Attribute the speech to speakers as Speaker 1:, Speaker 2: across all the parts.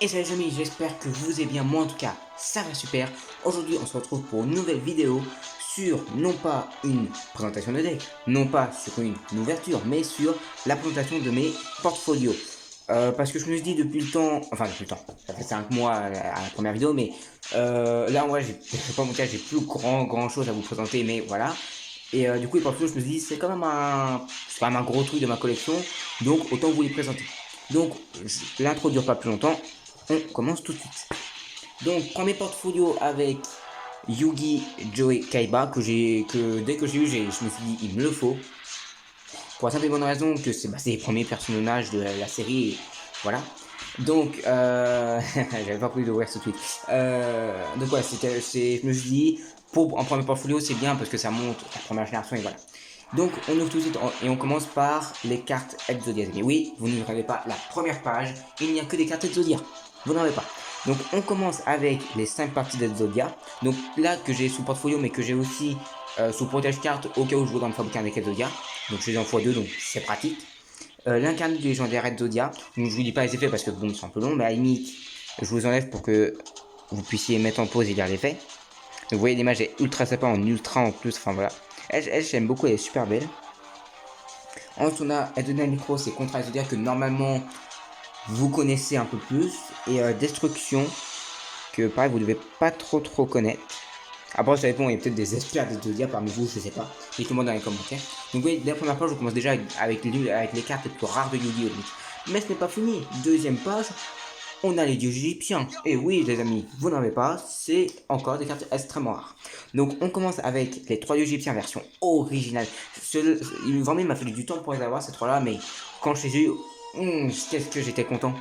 Speaker 1: Et salut les amis, j'espère que vous allez bien, moi en tout cas ça va super. Aujourd'hui on se retrouve pour une nouvelle vidéo sur non pas une présentation de deck, non pas sur une ouverture, mais sur la présentation de mes portfolios. Parce que je me suis dit depuis le temps, enfin depuis le temps, ça fait 5 mois à la première vidéo, mais là ouais, je vais pas mon cas, j'ai plus grand chose à vous présenter, mais voilà. Et du coup les portfolios, je me suis dit c'est quand même un gros truc de ma collection, donc autant vous les présenter. Donc l'intro dure pas plus longtemps, on commence tout de suite. Donc, premier portfolio avec Yugi, Joey, Kaiba, que dès que j'ai eu, je me suis dit, il me le faut. Pour la simple et bonne raison que c'est les premiers personnages de la série. Et voilà. Donc, j'avais pas prévu d'ouvrir tout de suite. Donc, ouais, je me suis dit, pour un premier portfolio, c'est bien parce que ça monte la première génération et voilà. Donc, on ouvre tout de suite et on commence par les cartes Exodia. Mais oui, vous ne regardez pas la première page, il n'y a que des cartes Exodia. Vous n'en avez pas. Donc, on commence avec les 5 parties d'Exodia. Donc, là, que j'ai sous portfolio, mais que j'ai aussi sous protège carte au cas où je voudrais me fabriquer un deck Exodia. Donc, je les ai en x2, donc c'est pratique. L'incarné du légendaire Exodia. Donc, je vous dis pas les effets parce que bon, c'est un peu long, mais à la limite, je vous enlève pour que vous puissiez mettre en pause et lire l'effet. Donc, vous voyez, l'image est ultra sympa en ultra en plus. Enfin, voilà. J'aime beaucoup, elle est super belle. Ensuite, on a Exodia Micro, c'est contre Exodia que normalement vous connaissez un peu plus. Et Destruction, que pareil, vous devez pas trop connaître. Après, ça dépend, il y a peut-être des experts d'Exodia parmi vous, je sais pas. Dites-le moi dans les commentaires. Donc, vous voyez, dès la première page, je commence déjà avec les cartes les plus rares de Yu-Gi-Oh! Mais ce n'est pas fini. Deuxième page, on a les dieux égyptiens. Et oui, les amis, vous n'en avez pas, c'est encore des cartes extrêmement rares. Donc, on commence avec les 3 dieux égyptiens version originale. Vraiment, il m'a fallu du temps pour les avoir, ces 3-là, mais quand je les ai eu, qu'est-ce que j'étais content.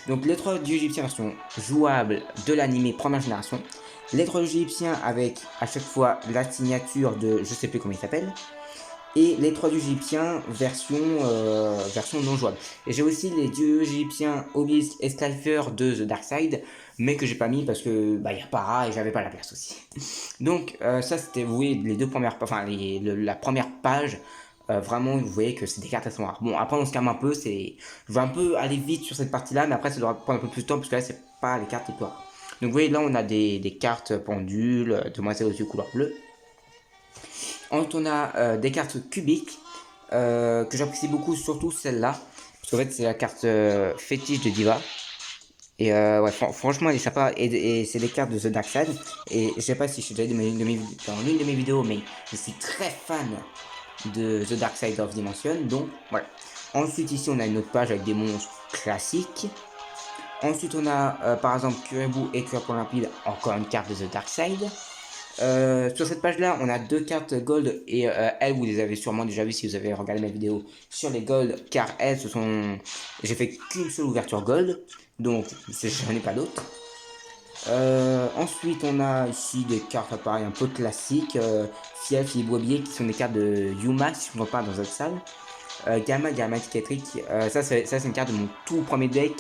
Speaker 1: Donc, les 3 dieux égyptiens version jouable de l'animé première génération. Les 3 dieux égyptiens avec à chaque fois la signature de je sais plus comment il s'appelle et les 3 dieux égyptiens version non jouable. Et j'ai aussi les dieux égyptiens Obelisk et Slifer de The Dark Side, mais que j'ai pas mis parce que y a Para et j'avais pas la place aussi. Donc ça c'était, vous voyez, les deux premières, enfin la première page. Vraiment, vous voyez que c'est des cartes à son rares. Bon, après on se calme un peu, je vais un peu aller vite sur cette partie-là, mais après ça doit prendre un peu plus de temps parce que là c'est pas les cartes les plus rares. Donc vous voyez là on a des cartes pendules, demoiselles aux yeux couleur bleue. Ensuite, on a des cartes cubiques que j'apprécie beaucoup, surtout celle-là. Parce qu'en fait, c'est la carte fétiche de Diva. Et ouais, franchement, elle est sympa. Et c'est des cartes de The Dark Side. Et je sais pas si je suis déjà dit dans l'une de mes vidéos, mais je suis très fan de The Dark Side of Dimension. Donc, voilà. Ensuite, ici, on a une autre page avec des monstres classiques. Ensuite, on a par exemple Kuribu et Curpon Limpide, encore une carte de The Dark Side. Sur cette page là on a deux cartes gold et elles vous les avez sûrement déjà vues si vous avez regardé ma vidéo sur les gold car elles j'ai fait qu'une seule ouverture gold donc j'en ai pas d'autres. Ensuite on a ici des cartes pareil un peu classiques, Fiel et Boibier qui sont des cartes de Yuma si je ne me trompe pas dans cette salle. Gamma Cicatric, ça c'est une carte de mon tout premier deck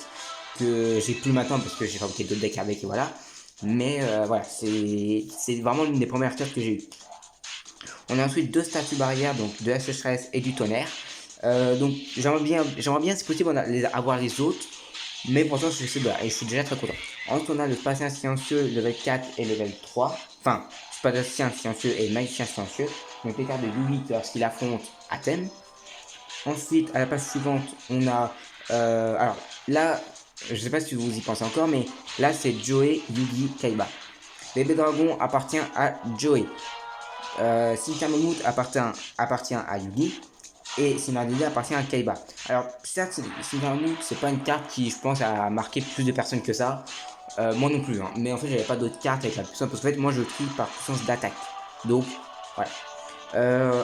Speaker 1: que j'ai plus maintenant parce que j'ai fabriqué d'autres decks avec et voilà. Mais voilà, c'est vraiment l'une des premières cartes que j'ai eues. On a ensuite deux statues barrières, donc de la sécheresse et du tonnerre. Donc j'aimerais bien si possible avoir les autres, mais pourtant je suis là et je suis déjà très content. Ensuite on a le spatien silencieux level 4 et level 3. Enfin, spatien silencieux et magicien silencieux. Donc les cartes de Yumi lorsqu'il affronte Athènes. Ensuite, à la page suivante, on a... alors là, je sais pas si vous y pensez encore, mais là c'est Joey, Yugi, Kaiba. Bébé Dragon appartient à Joey. Sinkamomout appartient à Yugi. Et Sinardili appartient à Kaiba. Alors, certes, Sinkamomout, c'est pas une carte qui, je pense, a marqué plus de personnes que ça. Moi non plus, hein. Mais en fait, j'avais pas d'autres cartes avec la puissance. Parce qu'en fait, moi, je trie par puissance d'attaque. Donc, voilà.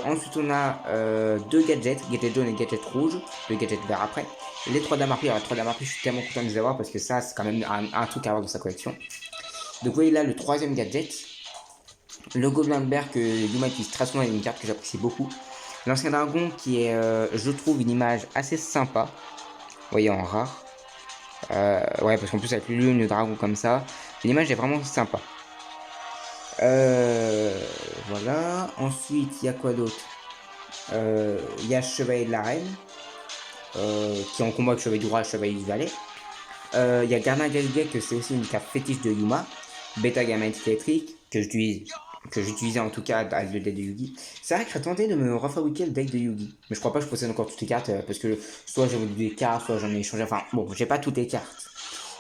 Speaker 1: Ensuite, on a deux gadgets, gadget jaune et gadget rouge, le gadget vert après. Les trois dames arpées, alors les trois dames arpées, je suis tellement content de les avoir parce que ça, c'est quand même un truc à avoir dans sa collection. Donc, vous voyez là le troisième gadget, le gobelin de berre que Yuma utilise très souvent, est une carte que j'apprécie beaucoup. L'ancien dragon qui est, je trouve, une image assez sympa, vous voyez en rare. Ouais, parce qu'en plus, avec le dragon comme ça, l'image est vraiment sympa. Voilà. Ensuite, il y a quoi d'autre? Il y a Chevalier de la Reine, qui est en combat avec Chevalier du Roi et Chevalier du Valet. Il y a Garna Galgek, que c'est aussi une carte fétiche de Yuma. Beta Gammatic électrique, que j'utilisais en tout cas avec le deck de Yugi. C'est vrai que j'ai tenté de me refabriquer le deck de Yugi. Mais je crois pas que je possède encore toutes les cartes parce que soit j'ai vendu des cartes, soit j'en ai échangé. Enfin bon, j'ai pas toutes les cartes.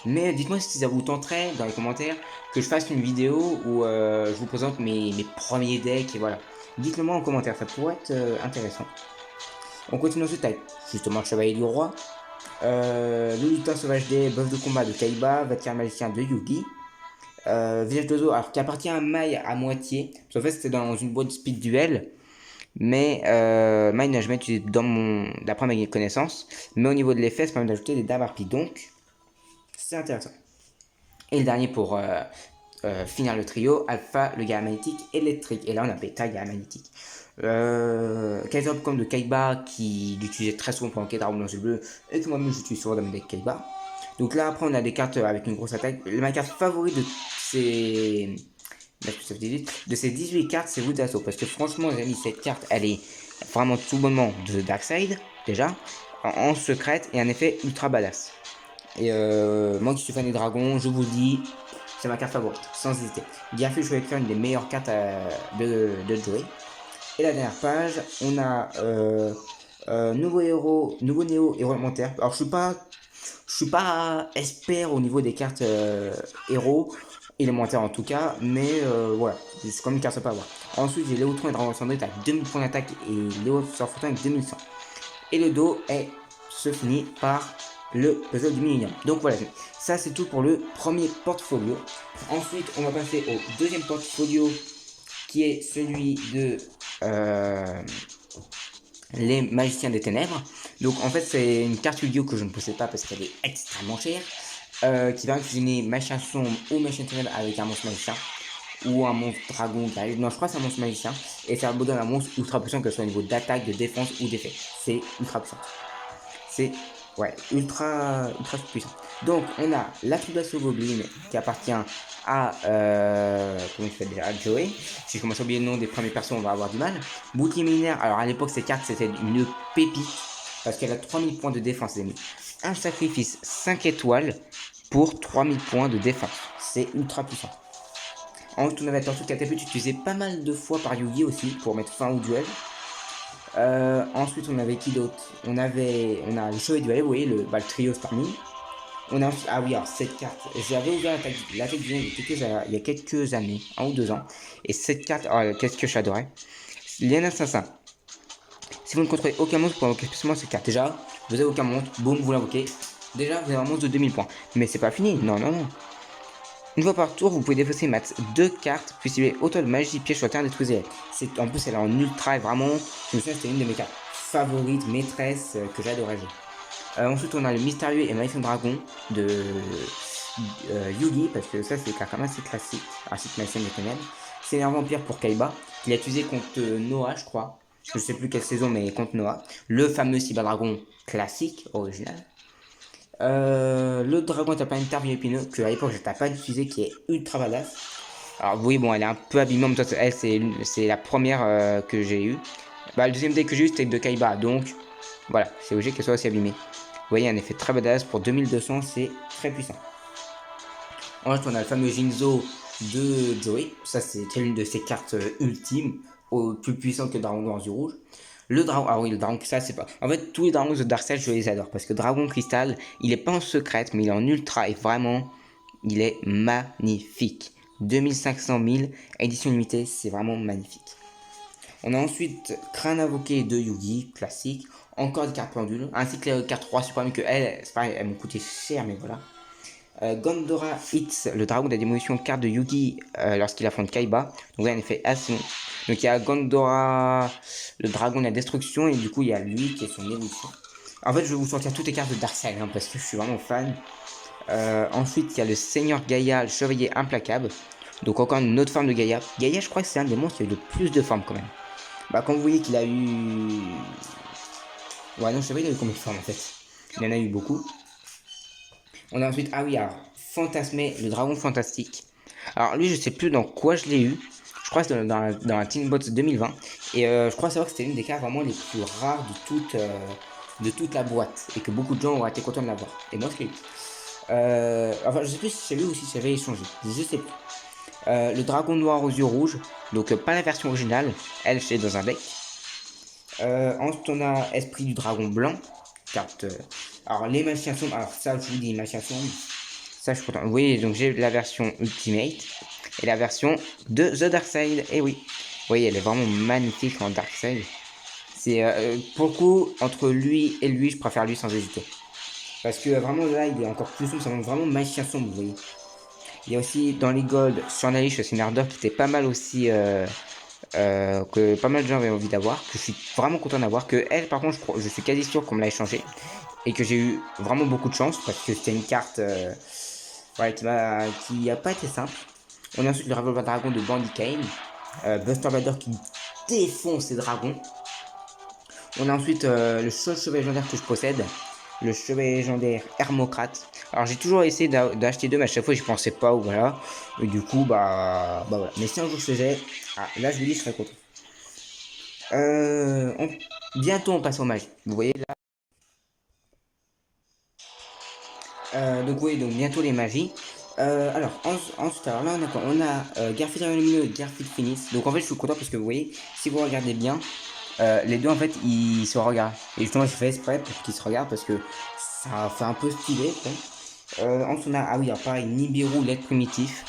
Speaker 1: Mais dites-moi si ça vous tenterait dans les commentaires que je fasse une vidéo où je vous présente mes premiers decks et voilà. Dites-le moi en commentaire, ça pourrait être intéressant. On continue ensuite avec justement le Chevalier du Roi, le Lutin Sauvage des Bœuf de combat de Kaiba, Vatir Magicien de Yugi, Visage d'oiseau, alors qui appartient à Mai à moitié. En fait, c'était dans une boîte Speed Duel. Mais Mai n'a jamais utilisé d'après mes connaissances. Mais au niveau de l'effet, ça permet d'ajouter des dames harpies. Donc, c'est intéressant. Et le dernier pour finir le trio, Alpha, le Gamma magnétique électrique. Et là, on a Beta, Gamma magnétique. Kaiser comme de Kaiba, qui l'utilisait très souvent pour enquête Dragon Blanc Bleu. Et que moi-même, j'utilise souvent dans mes decks Kaiba. Donc là, après, on a des cartes avec une grosse attaque. Ma carte favorite de ces... De ces 18 cartes, c'est Wood d'assaut. Parce que franchement, les amis, cette carte, elle est vraiment tout bonnement de Darkseid, déjà, en secrète, et un effet ultra badass. Et moi qui suis fan des dragons, je vous le dis, c'est ma carte favorite, sans hésiter. Gearfish Waker, une des meilleures cartes de jouer. Et la dernière page, on a nouveau Néo héros élémentaire. Alors je suis pas expert au niveau des cartes héros élémentaires en tout cas, mais voilà, c'est comme une carte à avoir. Ensuite j'ai Léotron et Dragon Cendrite avec 2000 points d'attaque et Léo Surfoutant avec 2100. Et le dos se finit par le puzzle du Millennium. Donc voilà, ça c'est tout pour le premier portfolio. Ensuite on va passer au deuxième portfolio qui est celui de les Magiciens des Ténèbres. Donc en fait c'est une carte Yu-Gi-Oh que je ne possède pas parce qu'elle est extrêmement chère, qui va fusionner Magicien Sombre ou Magicien Ténèbres avec un monstre magicien ou un monstre dragon qui arrive. Non, je crois que c'est un monstre magicien et ça donne un monstre ultra puissant, que ce soit au niveau d'attaque, de défense ou d'effet. C'est ultra puissant. C'est ouais, ultra puissant. Donc on a la Troubadour Goblin qui appartient à comment il fait déjà, à Joey. Si je commence à oublier le nom des premiers persos, on va avoir du mal. Bouclier millénaire, alors à l'époque cette carte c'était une pépite parce qu'elle a 3000 points de défense, les amis. Un sacrifice 5 étoiles pour 3000 points de défense. C'est ultra puissant. Ensuite on avait la tortue catapulte utilisée pas mal de fois par Yugi aussi pour mettre fin au duel. Ensuite on avait qui d'autre? On a le Chevalier du Balai, vous voyez le trio Starmie. On a ensuite, ah oui, alors cette carte, j'avais ouvert l'attaque du il y a quelques années, 1 ou 2 ans. Et cette carte, qu'est-ce que j'adorais. Lien Assassin. Si vous ne contrôlez aucun monstre, vous pouvez invoquer spécialement cette carte. Déjà, vous avez aucun monstre, boum, vous l'invoquez. Déjà, vous avez un monstre de 2000 points. Mais c'est pas fini, non. Une fois par tour, vous pouvez défausser max 2 cartes, puis cibler autant de magie piège sur le terrain, détruisez. En plus, elle est en ultra et vraiment, je me souviens, c'était une de mes cartes favorites, maîtresse, que j'adorais jouer. Ensuite, on a le mystérieux et magnifique dragon de Yugi, parce que ça, c'est quand même assez classique. Ainsi que Magicien des Ténèbres. C'est un vampire pour Kaiba, qu'il a utilisé contre Noah, je crois. Je sais plus quelle saison, mais contre Noah. Le fameux cyberdragon classique, original. Le dragon interplanétaire épineux que à l'époque je n'ai pas utilisé, qui est ultra badass. Alors oui, bon, elle est un peu abîmée, mais elle c'est la première que j'ai eue. Le deuxième deck que j'ai eu c'était de Kaiba, donc voilà, c'est logique qu'elle soit aussi abîmée. Vous voyez, un effet très badass pour 2200, c'est très puissant. Ensuite on a le fameux Jinzo de Joey, ça c'est une de ses cartes ultimes, plus puissante que le dragon noir du rouge. Le dragon, ah oui, le dragon cristal, c'est pas. En fait, tous les dragons de Darkseid, je les adore. Parce que dragon cristal, il est pas en secrète, mais il est en ultra. Et vraiment, il est magnifique. 2500 000, édition limitée, c'est vraiment magnifique. On a ensuite Crâne invoqué de Yugi, classique. Encore des cartes pendules. Ainsi que les cartes 3 super, que c'est pareil, elles m'ont coûté cher, mais voilà. Gondora Hits, le dragon de la démolition, carte de Yugi lorsqu'il affronte Kaiba. Donc là, un effet assez long. Donc il y a Gondora, le dragon de la destruction, et du coup il y a lui qui est son évolution. En fait, je vais vous sortir toutes les cartes de Darkseid parce que je suis vraiment fan. Ensuite, il y a le Seigneur Gaïa, le chevalier implacable. Donc encore une autre forme de Gaïa. Gaïa, je crois que c'est un des monstres qui a eu le plus de formes quand même. Quand vous voyez qu'il a eu... Ouais, non, je sais pas, il a eu combien de formes en fait. Il en a eu beaucoup. On a ensuite, ah oui, alors, Fantasmé, le dragon fantastique. Alors lui, je sais plus dans quoi je l'ai eu. Je crois que c'est dans la Team Bots 2020. Et je crois savoir que c'était une des cartes vraiment les plus rares de toute la boîte. Et que beaucoup de gens ont été contents de l'avoir. Et moi, je l'ai eu. Enfin, je sais plus si j'avais ou si j'avais échangé. Je sais plus. Le dragon noir aux yeux rouges. Donc, pas la version originale. Elle, c'est dans un deck. Ensuite, on a Esprit du Dragon Blanc. Carte. Alors, les magiciens sombres. Alors, ça, je vous dis, magiciens sombres. Ça, je suis content. Oui, donc j'ai la version Ultimate. Et la version de The Dark Side. Et oui. Vous voyez, elle est vraiment magnifique en Dark Side. C'est pour le coup, entre lui et lui, je préfère lui sans hésiter. Parce que vraiment là, il est encore plus sombre, ça montre vraiment magicien sombre, vous voyez. Il y a aussi dans les Gold, sur Nalish, c'est une ardeur qui était pas mal aussi, que pas mal de gens avaient envie d'avoir, que je suis vraiment content d'avoir. Que elle, par contre, je suis quasi sûr qu'on me l'a échangé. Et que j'ai eu vraiment beaucoup de chance, parce que c'était une carte ouais, qui a pas été simple. On a ensuite le Revolver Dragon de Bandy Kane. Buster Vader qui défonce ses dragons. On a ensuite le seul chevalier légendaire que je possède, le chevalier légendaire Hermocrate. Alors j'ai toujours essayé d'acheter deux, mais à chaque fois je pensais pas, ou voilà. Et du coup, bah voilà. Mais si un jour je faisais, là je vous dis, je serais content. Bientôt on passe au magie. Vous voyez là. Donc oui, donc bientôt les magies. Alors, ensuite, alors là on a quoi? On a Garfield Lumineux et Garfield Phoenix. Donc en fait je suis content parce que vous voyez, si vous regardez bien, les deux en fait ils se regardent. Et justement je fais exprès pour qu'ils se regardent parce que ça fait un peu stylé quoi. Ensuite on a, ah oui, alors pareil, Nibiru, l'être primitif.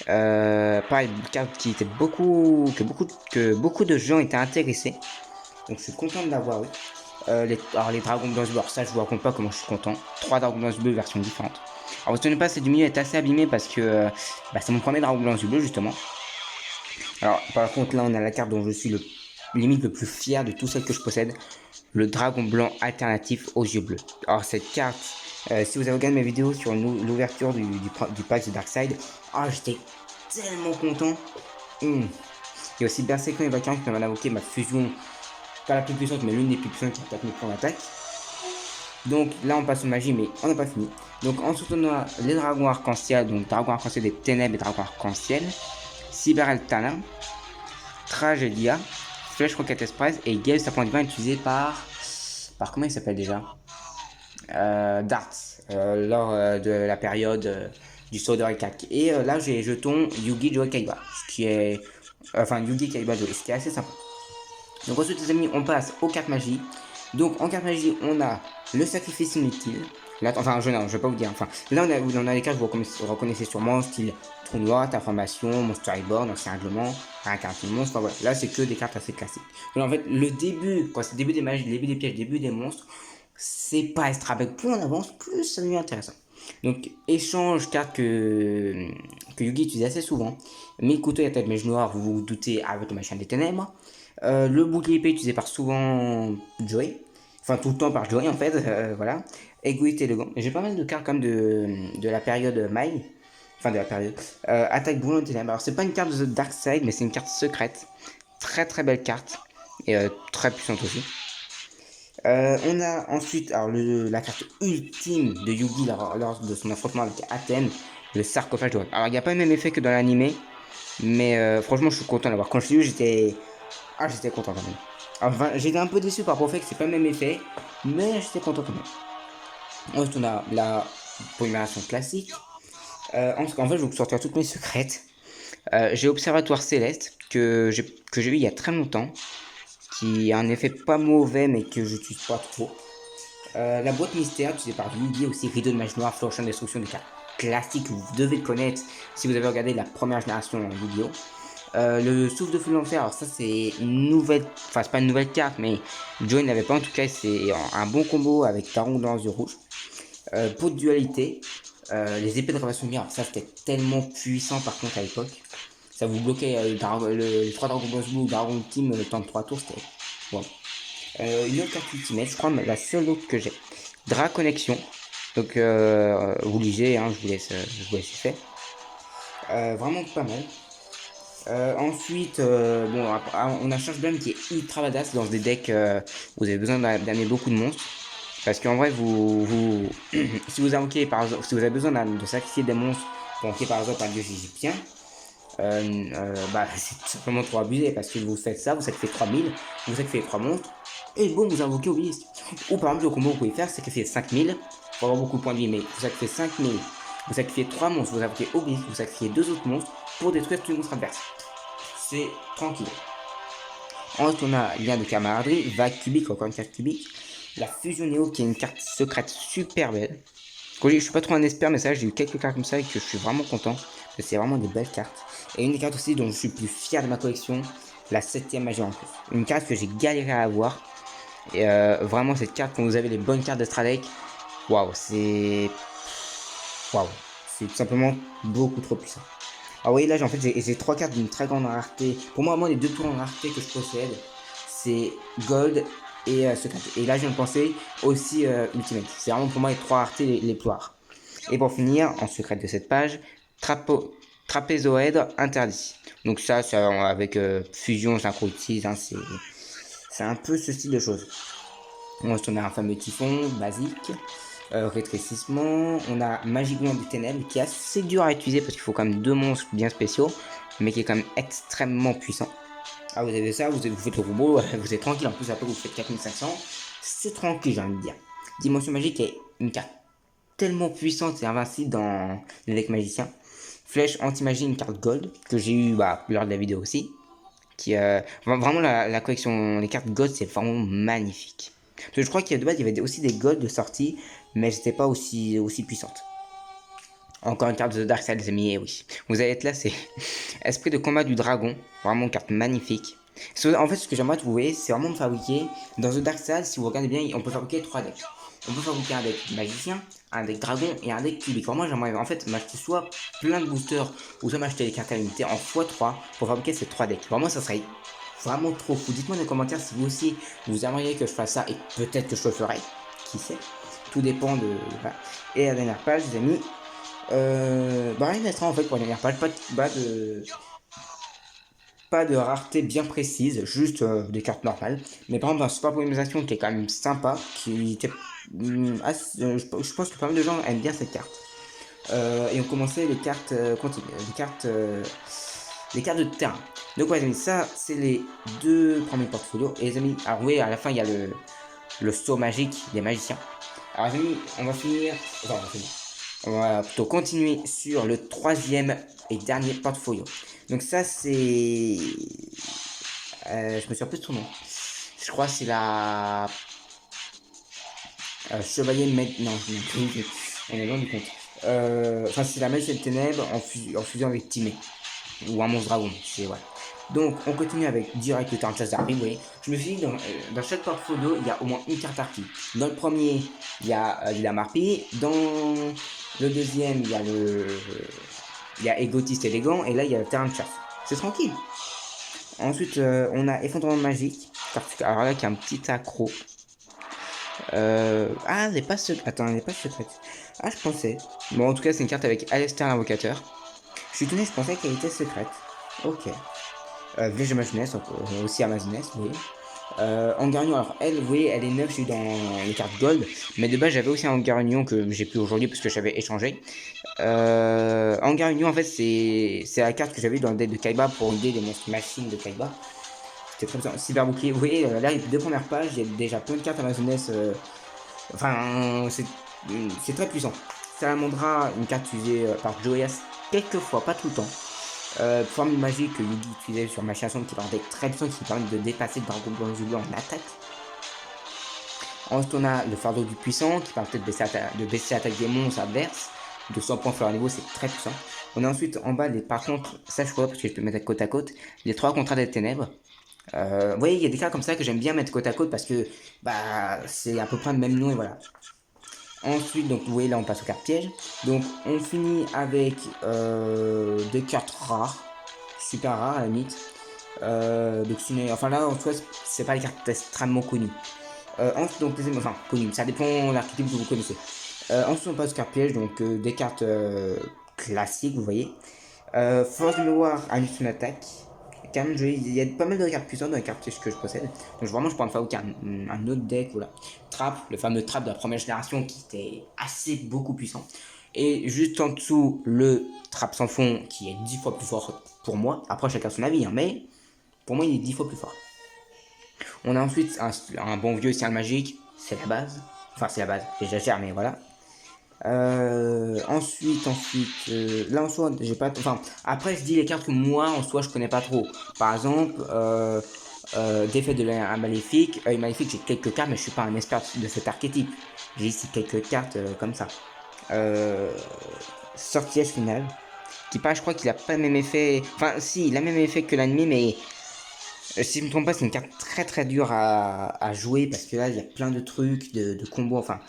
Speaker 1: Pareil, une carte qui était que beaucoup de gens étaient intéressés. Donc je suis content de l'avoir, oui. Alors les dragons blancs bleus, alors ça je vous raconte pas comment je suis content. 3 dragons blancs bleus versions différentes. Alors vous tenez pas, c'est du milieu est assez abîmé parce que c'est mon premier dragon blanc bleu justement. Alors par contre là on a la carte dont je suis limite le plus fier de tout celles que je possède. Le dragon blanc alternatif aux yeux bleus. Alors cette carte, si vous avez regardé mes vidéos sur l'ouverture du pack de Darkside, j'étais tellement content. Il y a aussi Berserker et Vacan qui m'a invoqué ma fusion, pas la plus puissante mais l'une des plus puissantes qui a permis de prendre l'attaque. Donc là on passe aux magies mais on n'a pas fini. Donc ensuite on a les dragons arc-en-ciel, donc dragon arc-en-ciel des ténèbres et dragon arc-en-ciel, Cyber Altana, Tragedia, Flèche Rocket Express et Gale Serpent Divin utilisé par comment il s'appelle déjà, Darts, lors de la période du Soda Kak. Et là j'ai jeton Yugi Joe Kaiba, ce qui est Yugi Kaiba Joe, ce qui est assez sympa. Donc ensuite les amis on passe aux cartes magie. Donc en carte magie on a le sacrifice inutile. Là, enfin je vais pas vous dire, là on a les cartes que vous reconnaissez sûrement, style trou noir, information, monster reborn, ancien règlement, réincarnation de monstre, voilà. Là c'est que des cartes assez classiques. Donc en fait le début, quand c'est le début des magies, le début des pièges, le début des monstres, c'est pas extra bête. Plus on avance, plus ça devient intéressant. Donc échange carte que Yugi utilise assez souvent. Mes couteaux et tête mèche noire, vous vous doutez, avec le machin des ténèbres. Le bouclier épée utilisé par souvent Joey. Enfin tout le temps par Joey en fait, voilà. Égoïste élégant. J'ai pas mal de cartes comme de la période Mai. Enfin de la période. Attaque brûlante ténèbres. Alors c'est pas une carte de The Dark Side, mais c'est une carte secrète. Très très belle carte. Et très puissante aussi. On a ensuite alors, la carte ultime de Yugi lors de son affrontement avec Athènes, le sarcophage de Rhodes. Alors il n'y a pas le même effet que dans l'animé, mais franchement je suis content d'avoir. Quand je l'ai eu j'étais content quand même. Enfin j'étais un peu déçu par rapport au fait que c'est pas le même effet, mais j'étais content quand même. Ensuite on a la polymération classique. En fait je vais vous sortir toutes mes secrètes. J'ai Observatoire Céleste que j'ai eu il y a très longtemps, qui a un effet pas mauvais mais que j'utilise pas trop. La boîte mystère utilisée par Yugi, aussi rideau de mage noire, flèche en destruction, des cartes classiques que vous devez connaître si vous avez regardé la première génération en vidéo. Le souffle de feu de l'enfer, alors ça c'est une nouvelle, enfin c'est pas une nouvelle carte mais Joey n'avait pas, en tout cas c'est un bon combo avec Taron dans les yeux rouges. Pot de dualité, les épées de révélation lumière, alors ça c'était tellement puissant par contre à l'époque. Ça vous bloquait les 3 dragons boss blue, dragon team, le temps de 3 tours, c'était bon. Une autre carte ultimate, je crois la seule autre que j'ai. Dra Connexion. Donc vous lisez, hein, je vous laisse faire. Vraiment pas mal. Ensuite, on a Charge Blame qui est ultra badass dans des decks où vous avez besoin d'amener beaucoup de monstres. Parce qu'en vrai, si vous invoquez par exemple, si vous avez besoin de sacrifier des monstres pour invoquer par exemple un dieu égyptien, c'est tout simplement trop abusé parce que vous faites ça, vous sacrifiez 3000, vous sacrifiez 3 monstres et bon, vous invoquez Obélisque. Ou par exemple, le combo que vous pouvez faire, c'est sacrifier 5000 faut avoir beaucoup de points de vie, mais vous sacrifiez 5000, vous sacrifiez 3 monstres, vous sacrifiez Obélisque, vous sacrifiez 2 autres monstres pour détruire tous les monstres adverses. C'est tranquille. Ensuite, on a lien de camaraderie, vague cubique, encore une carte cubique. La fusion Néo qui est une carte secrète super belle. Je suis pas trop un expert, mais ça, j'ai eu quelques cartes comme ça et que je suis vraiment content. C'est vraiment des belles cartes. Et une des cartes aussi dont je suis le plus fier de ma collection, la 7ème magie en plus. Une carte que j'ai galéré à avoir. Et vraiment, cette carte, quand vous avez les bonnes cartes d'Extra Deck, waouh, c'est. Waouh, c'est tout simplement beaucoup trop puissant. Alors, oui, là, en fait, j'ai 3 cartes d'une très grande rareté. Pour moi, les 2 plus grandes raretés que je possède, c'est Gold et Secret. Et là, je viens de penser aussi Ultimate. C'est vraiment pour moi les 3 raretés les plus rares. Et pour finir, en secret de cette page, trapézoède interdit. Donc ça, c'est avec fusion, synchrotis, hein, c'est un peu ce style de choses. Ensuite, on a un fameux typhon basique, rétrécissement. On a magie gland des ténèbres qui est assez dur à utiliser parce qu'il faut quand même 2 monstres bien spéciaux, mais qui est quand même extrêmement puissant. Ah, vous avez ça, vous faites le robot, vous êtes tranquille. En plus, après, vous faites 4500. C'est tranquille, j'ai envie de dire. Dimension magique est une carte tellement puissante et invincible dans les decks magiciens. Flèche anti-magie, une carte gold que j'ai eu lors de la vidéo aussi. Qui vraiment la collection, les cartes gold, c'est vraiment magnifique. Parce que je crois qu'il y avait aussi des gold de sortie, mais elles n'étaient pas aussi puissantes. Encore une carte de The Dark Side, les amis, et oui. Vous allez être là, c'est Esprit de combat du dragon. Vraiment une carte magnifique. En fait, ce que j'aimerais trouver, c'est vraiment de fabriquer. Dans The Dark Side, si vous regardez bien, on peut fabriquer 3 decks. On peut fabriquer un deck magicien, un deck dragon et un deck cubique. Moi, j'aimerais en fait m'acheter soit plein de boosters ou soit m'acheter des cartes à l'unité en x3 pour fabriquer ces 3 decks. Vraiment, ça serait vraiment trop fou. Dites-moi dans les commentaires si vous aussi vous aimeriez que je fasse ça et peut-être que je le ferai. Qui sait? Tout dépend de. Voilà. Et la dernière page, les amis. Rien d'être en fait pour la dernière page. Pas de rareté bien précise, juste des cartes normales. Mais par exemple, dans Super Polymérisation qui est quand même sympa, qui était. Je pense que pas mal de gens aiment bien cette carte. Et on commençait les cartes les cartes de terrain. Donc ouais les amis, ça c'est les 2 premiers portfolios. Et les amis, alors oui, à la fin il y a le saut magique des magiciens. Alors les amis, on va finir. On va plutôt continuer sur le 3e et dernier portfolio. Donc ça c'est. Je me souviens plus de son nom. Je crois que c'est la. Chevalier Non, on est loin du compte. Enfin, c'est la Magie des Ténèbres en fusion avec Timé. Ou un monstre dragon. Voilà. Donc, on continue avec direct le temps de chasse d'armes. Oui. Je me suis dit, dans chaque portfolio, il y a au moins une carte archi. Dans le premier, il y a la Marpie. Dans le deuxième, il y a Égotiste élégant. Et là, il y a le terrain de chasse. C'est tranquille. Ensuite, on a Effondrement magique. Alors là, qui a un petit accro. Elle n'est pas secrète. Attends, elle n'est pas secrète. Ah, je pensais. Bon, en tout cas, c'est une carte avec Alester l'invocateur. Je suis étonné, je pensais qu'elle était secrète. Ok. Vierge Jeunesse, aussi Amazoness, vous voyez. Angarunion, alors elle, vous voyez, elle est neuve, j'ai eu dans les cartes Gold. Mais de base, j'avais aussi un Angarunion que j'ai plus aujourd'hui parce que j'avais échangé. Angarunion, en fait, c'est la carte que j'avais eu dans le deck de Kaiba pour aider les monstres machines de Kaiba. C'était très bien. Cyber bouclier, vous voyez, là, les 2 premières pages, il y a déjà plein de cartes Amazoness. Enfin, c'est très puissant. Salamandra, une carte utilisée par Joyas quelquefois, pas tout le temps. Formule magique que Yugi utilisait sur Machination qui est un deck très puissant qui permet de dépasser le Dragon Blanc Zulu en attaque. Ensuite, on a le fardeau du puissant qui permet peut-être de baisser l'attaque des monstres adverses. De 100 points sur leur niveau, c'est très puissant. On a ensuite en bas, par contre, ça je crois parce que je peux mettre côte à côte, les 3 contrats des ténèbres. Vous voyez, il y a des cartes comme ça que j'aime bien mettre côte à côte parce que c'est à peu près le même nom et voilà. Ensuite, donc vous voyez là on passe aux cartes pièges. Donc on finit avec des cartes rares, super rares à la limite. Donc enfin là en soi c'est pas les cartes extrêmement connues. Ensuite donc connues, ça dépend de l'archétype que vous connaissez. Ensuite on passe aux cartes pièges, donc des cartes classiques, vous voyez. Force de mémoire annule son attaque. Quand même joli, il y a pas mal de cartes puissantes dans les cartes que je possède. Donc vraiment je pourrais en fabriquer un autre deck, voilà. Trap, le fameux trap de la première génération qui était beaucoup puissant. Et juste en dessous, le trap sans fond qui est 10 fois plus fort pour moi. Après chacun son avis, hein, mais pour moi il est 10 fois plus fort. On a ensuite un bon vieux ciel magique, c'est la base. Enfin c'est la base, j'exagère mais voilà. Là en soi, j'ai pas. Enfin, après, je dis les cartes que moi en soi je connais pas trop. Par exemple, défaite de l'œil maléfique. Œil maléfique, j'ai quelques cartes, mais je suis pas un expert de cet archétype. J'ai ici quelques cartes comme ça. Euh, Sortilège final. Qui pareil, je crois qu'il a pas le même effet. Enfin, si, il a le même effet que l'ennemi, mais si je me trompe pas, c'est une carte très très dure à jouer parce que là, il y a plein de trucs, de combos. Enfin,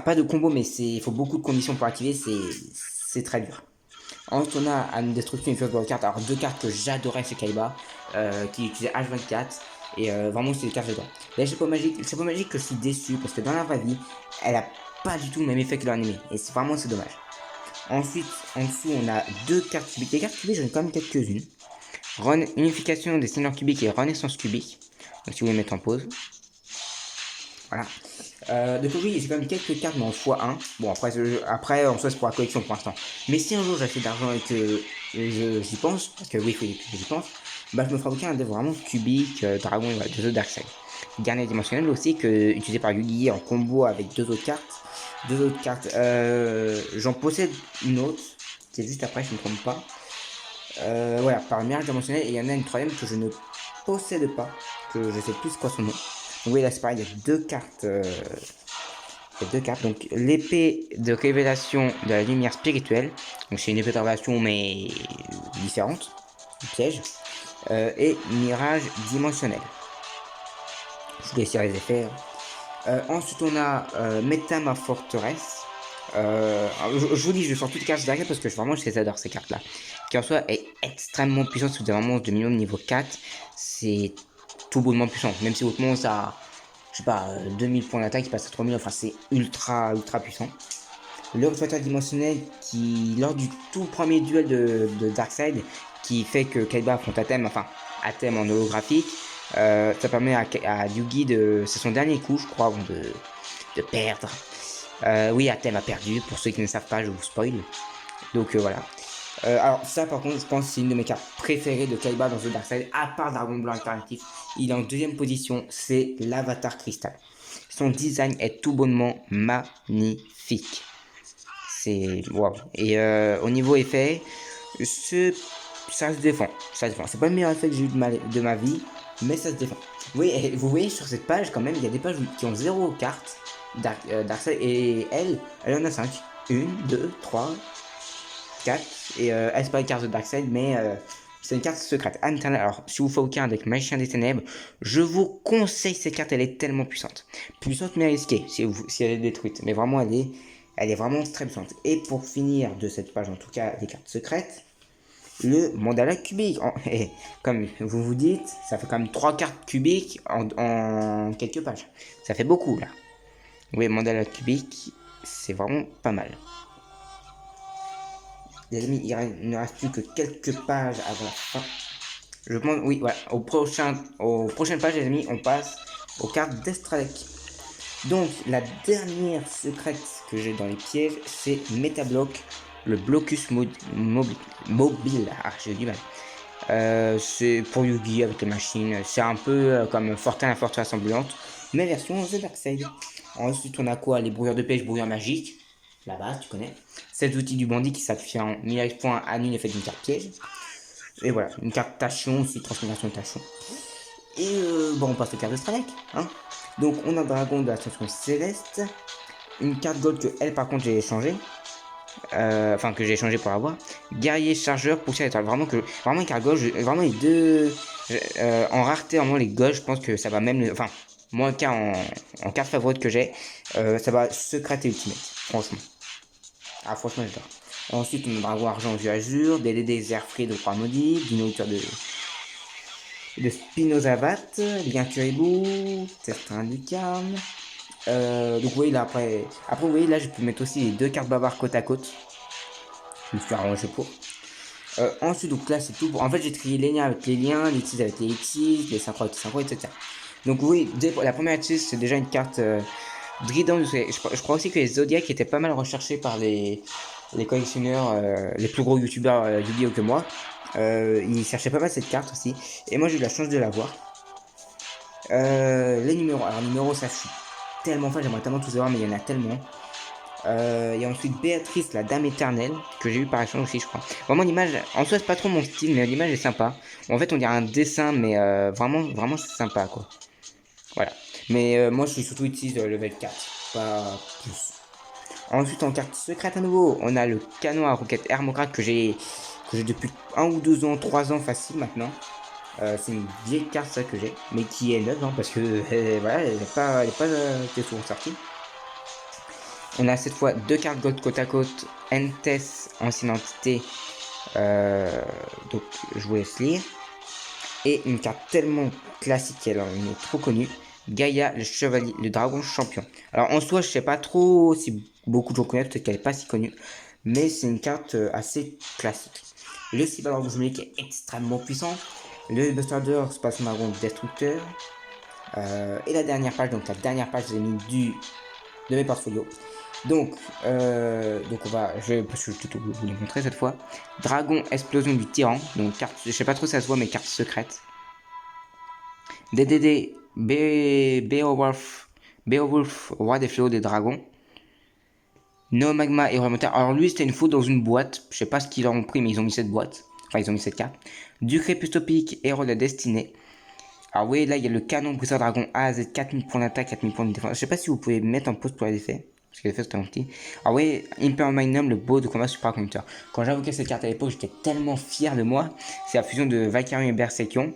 Speaker 1: pas de combos, mais il faut beaucoup de conditions pour activer. C'est très dur. Ensuite, on a Âme Destruction et Fureur carte. Alors, deux cartes que j'adorais chez Kaiba, qui utilisait H24. Et vraiment, c'est des cartes que j'adore. La chapeau magique que je suis déçu parce que dans la vraie vie, elle a pas du tout le même effet que l'anime. Et c'est dommage. Ensuite, en dessous, on a deux cartes cubiques. Les cartes cubiques, j'en ai quand même quelques-unes. Unification des seigneurs cubiques et renaissance cubique. Donc, si vous voulez mettre en pause. Voilà. Donc oui, j'ai quand même quelques cartes mais en x1. Bon, après en soi, c'est pour la collection pour l'instant. Mais si un jour j'ai assez d'argent et que j'y pense, parce que oui, il faut que j'y pense, bah je me ferai un deck vraiment cubique, dragon et voilà, deux autres Darkseid. Dernier dimensionnel aussi, utilisé par Yugi en combo avec deux autres cartes. J'en possède une autre, c'est juste après, je ne me trompe pas. Voilà, par mirage dimensionnel, et il y en a une troisième que je ne possède pas, que je sais plus quoi son nom. Donc oui, là c'est pareil, il y a deux cartes. Donc l'épée de révélation de la lumière spirituelle. Donc c'est une épée de révélation mais différente, piège. Et mirage dimensionnel. Je vous laisse les effets. Ensuite on a Metama Forteresse. Je vous dis, je sors toutes les cartes derrière parce que vraiment je les adore ces cartes là. Qui en soi est extrêmement puissante si vous avez un monstre de minimum niveau 4. C'est tout bonnement puissant. Même si votre monstre a, je sais pas, 2000 points d'attaque, il passe à 3000, enfin c'est ultra puissant. L'observateur dimensionnel qui, lors du tout premier duel de Darkseid, qui fait que Kaiba affronte Atem, enfin Atem en holographique, ça permet à Yugi c'est son dernier coup, je crois, avant de perdre. Oui, Atem a perdu, pour ceux qui ne savent pas, je vous spoil. Donc voilà. Alors ça par contre je pense que c'est une de mes cartes préférées de Kaiba dans The Darkseid, à part Dragon Blanc Alternatif. Il est en deuxième position, c'est l'Avatar Cristal. Son design est tout bonnement magnifique. C'est waouh. Et au niveau effet, ça se défend. C'est pas le meilleur effet que j'ai eu de ma vie, mais ça se défend. Oui, vous voyez sur cette page quand même, il y a des pages qui ont 0 cartes Darkseid et elle en a 5. 1, 2, 3, 4. Et elle c'est pas une carte de Darkseid, mais c'est une carte secrète. Alors, si vous faites aucun avec Magicien des Ténèbres, je vous conseille cette carte, elle est tellement puissante. Puissante mais risquée si elle est détruite. Mais vraiment, elle est vraiment très puissante. Et pour finir de cette page, en tout cas, les cartes secrètes, le mandala cubique. Et comme vous vous dites, ça fait quand même 3 cartes cubiques en quelques pages. Ça fait beaucoup, là. Oui, mandala cubique, c'est vraiment pas mal. Les amis, il ne reste plus que quelques pages avant la fin. Je pense, oui, voilà. Aux prochaines pages, les amis, on passe aux cartes d'Estralec. Donc, la dernière secrète que j'ai dans les pièges, c'est Metablock, le blocus mobile. Ah, j'ai du mal. C'est pour Yugi avec les machines. C'est un peu comme Fortin la forteresse ambulante, mais version The Darkseid. Ensuite, on a quoi? Les brouilleurs de pêche, brouilleurs magiques. La base, tu connais. 7 outils du bandit qui s'affiche en 1000 points annule l'effet d'une carte piège. Et voilà, une carte tachon, aussi transformation tachon. Et bon, on passe aux cartes de Stralek. Hein. Donc, on a Dragon de l'Ascension Céleste. Une carte gold que elle, par contre, j'ai échangé. Enfin, que j'ai échangé pour avoir. Guerrier chargeur, poussière étoile. Vraiment une carte gold. Vraiment les deux. En rareté, vraiment les gold, je pense que ça va même. Enfin, moi, le cas en carte favorite que j'ai, ça va secrète et ultimate. Franchement. Ah, franchement, j'adore. Ensuite, on a Dragon Argent Vieux Azur, DLD Zerfried de Croix Maudite, Dino Auteur de Spinozavat, Lien Turibou, Tertin Lucarne. Donc, vous voyez là, après, vous voyez là, je peux mettre aussi les deux cartes bavards côte à côte. Je me suis arrangé pour. Ensuite, donc là, c'est tout. En fait, j'ai trié les liens avec les liens, les X avec les X, les synchro avec les synchro, etc. Donc, oui, la première X, c'est déjà une carte Drident. Je crois aussi que les Zodiacs étaient pas mal recherchés par les collectionneurs, les plus gros youtubeurs Yu-Gi-Oh que moi. Ils cherchaient pas mal cette carte aussi. Et moi, j'ai eu la chance de l'avoir. Les numéros. Alors, numéros, ça, je suis tellement fan, j'aimerais tellement tous avoir, mais il y en a tellement. Et ensuite Béatrice, la dame éternelle, que j'ai eu par échange aussi, je crois. Vraiment, l'image, en soi, c'est pas trop mon style, mais l'image est sympa. En fait, on dirait un dessin, mais vraiment, c'est sympa, quoi. Voilà. Mais moi, je suis surtout utilise level 4, pas plus. Ensuite, en carte secrète à nouveau, on a le canon à roquette Hermocrate que j'ai depuis 1 ou 2 ans, 3 ans facile maintenant. C'est une vieille carte ça que j'ai, mais qui est neuve hein, parce que voilà, elle n'est pas été souvent sortie. On a cette fois 2 cartes gold côte à côte, Entes, ancienne entité, donc je vous laisse lire. Et une carte tellement classique qu'elle est trop connue, Gaïa, le chevalier, le dragon champion. Alors en soi, je sais pas trop si beaucoup de gens connaissent, peut-être qu'elle est pas si connue, mais c'est une carte assez classique. Le cyberdragon jumelique est extrêmement puissant. Le Buster Space Marron Destructeur. Et la dernière page, donc la dernière page, j'ai mis de mes portfolios. Donc je vais vous les montrer cette fois. Dragon Explosion du Tyran, donc carte, je sais pas trop si ça se voit, mais carte secrète. DDD Beowulf, roi des fléaux des dragons. Neomagma et Remontaire. Alors lui c'était une faute dans une boîte. Je sais pas ce qu'ils en ont pris mais ils ont mis cette boîte. Enfin ils ont mis cette carte. Du Crépus héros de la destinée. Alors oui là il y a le canon briseur dragon A à Z, 4000 points d'attaque, 4000 points de défense. Je sais pas si vous pouvez mettre en pause pour les effets. Parce que les effets c'était un petit. Alors oui, Imper Magnum, le beau de combat supraconducteur. Quand j'invoquais cette carte à l'époque j'étais tellement fier de moi. C'est la fusion de Valkyrie et Berserkion.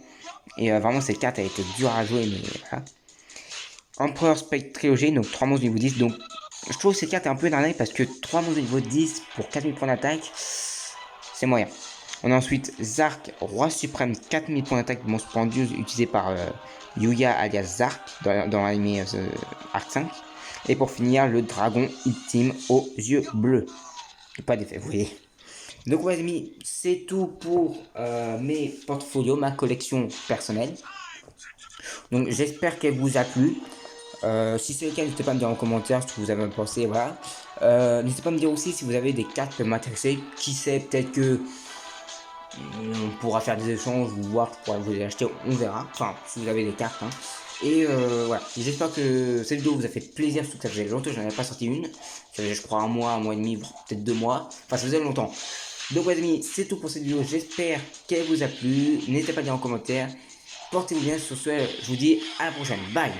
Speaker 1: Et vraiment cette carte elle était dure à jouer mais voilà. Empereur Spectriogé, donc 3 monstres niveau 10. Donc je trouve que cette carte est un peu énervée parce que 3 monstres niveau 10 pour 4000 points d'attaque, c'est moyen. On a ensuite Zark, roi suprême, 4000 points d'attaque, monstre pendu utilisé par Yuya alias Zark dans l'anime Arc 5. Et pour finir, le dragon ultime aux yeux bleus. Pas d'effet, vous voyez. Donc les amis, c'est tout pour mes portfolios, ma collection personnelle. Donc j'espère qu'elle vous a plu. Si c'est le cas, n'hésitez pas à me dire en commentaire ce que vous avez pensé, voilà. N'hésitez pas à me dire aussi si vous avez des cartes qui peuvent m'intéresser. Qui sait, peut-être que on pourra faire des échanges ou voir pour vous les acheter, on verra. Enfin, si vous avez des cartes. Hein. Et voilà, j'espère que cette vidéo vous a fait plaisir, surtout que ça faisait longtemps que j'en avais pas sorti une. Ça faisait je crois un mois et demi, peut-être 2 mois. Enfin, ça faisait longtemps. Donc les amis, c'est tout pour cette vidéo. J'espère qu'elle vous a plu. N'hésitez pas à dire en commentaire. Portez-vous bien sur ce. Je vous dis à la prochaine. Bye.